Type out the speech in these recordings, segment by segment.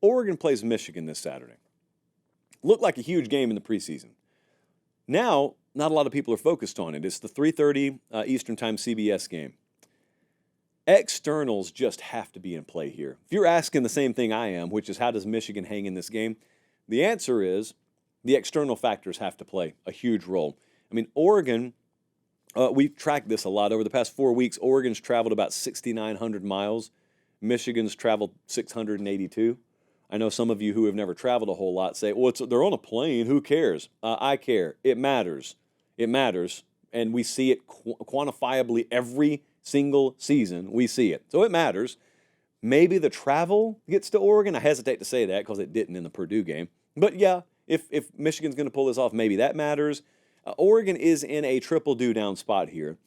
Oregon plays Michigan this Saturday. Looked like a huge game in the preseason. Now, not a lot of people are focused on it. It's the 3:30 Eastern Time CBS game. Externals just have to be in play here. If you're asking the same thing I am, which is how does Michigan hang in this game, the answer is the external factors have to play a huge role. I mean, Oregon, we've tracked this a lot. Over the past 4 weeks, Oregon's traveled about 6,900 miles. Michigan's traveled 682. I know some of you who have never traveled a whole lot say, well, they're on a plane. Who cares? I care. It matters. It matters. And we see it quantifiably every single season. We see it. So it matters. Maybe the travel gets to Oregon. I hesitate to say that because it didn't in the Purdue game. But yeah, if Michigan's going to pull this off, maybe that matters. Oregon is in a triple do-down spot here.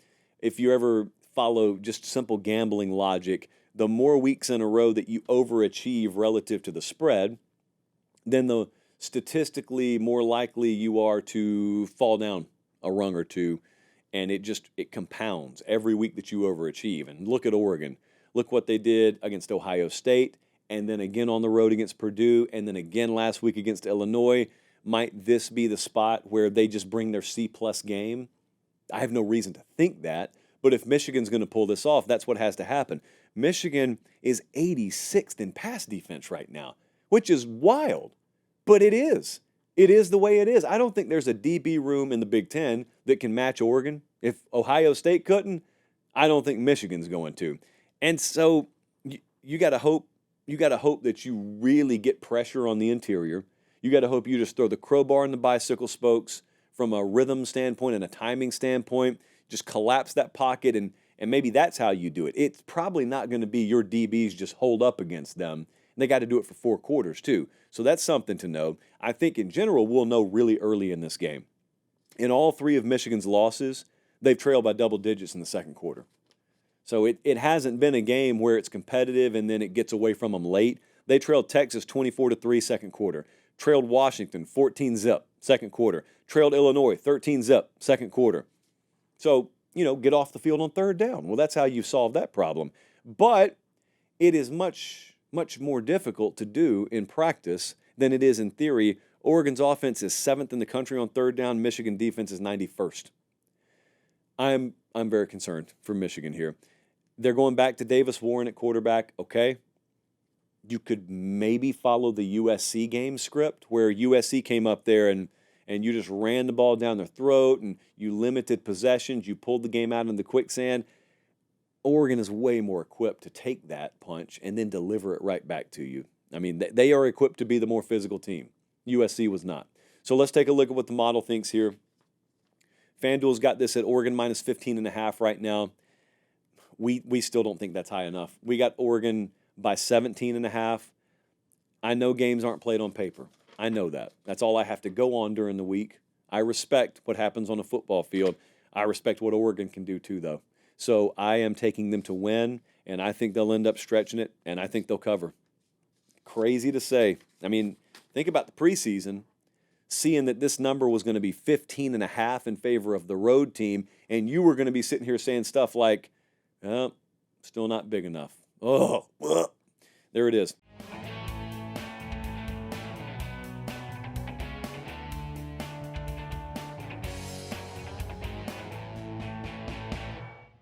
If you ever follow just simple gambling logic, the more weeks in a row that you overachieve relative to the spread, then the statistically more likely you are to fall down a rung or two, and it compounds every week that you overachieve. And look at Oregon. Look what they did against Ohio State, and then again on the road against Purdue, and then again last week against Illinois. Might this be the spot where they just bring their C-plus game? I have no reason to think that, but if Michigan's going to pull this off, that's what has to happen. Michigan is 86th in pass defense right now, which is wild, but it is. It is the way it is. I don't think there's a DB room in the Big Ten that can match Oregon. If Ohio State couldn't, I don't think Michigan's going to. And so you got to hope that you really get pressure on the interior. You got to hope you just throw the crowbar in the bicycle spokes from a rhythm standpoint and a timing standpoint. Just collapse that pocket, and maybe that's how you do it. It's probably not going to be your DBs just hold up against them. And they got to do it for 4 quarters, too. So that's something to know. I think in general we'll know really early in this game. In all 3 of Michigan's losses, they've trailed by double digits in the second quarter. So it hasn't been a game where it's competitive and then it gets away from them late. They trailed Texas 24-3 second quarter. Trailed Washington 14-zip second quarter. Trailed Illinois 13-zip second quarter. So, get off the field on third down. Well, that's how you solve that problem. But it is much, much more difficult to do in practice than it is in theory. Oregon's offense is 7th in the country on third down. Michigan defense is 91st. I'm very concerned for Michigan here. They're going back to Davis Warren at quarterback. Okay. You could maybe follow the USC game script where USC came up there and you just ran the ball down their throat and you limited possessions, you pulled the game out in the quicksand. Oregon is way more equipped to take that punch and then deliver it right back to you. I mean, they are equipped to be the more physical team. USC was not. So let's take a look at what the model thinks here. FanDuel's got this at Oregon minus 15.5 right now. We still don't think that's high enough. We got Oregon by 17.5. I know games aren't played on paper. I know that. That's all I have to go on during the week. I respect what happens on a football field. I respect what Oregon can do too, though. So I am taking them to win, and I think they'll end up stretching it, and I think they'll cover. Crazy to say. I mean, think about the preseason, seeing that this number was going to be 15.5 in favor of the road team, and you were going to be sitting here saying stuff like, still not big enough. Oh, there it is.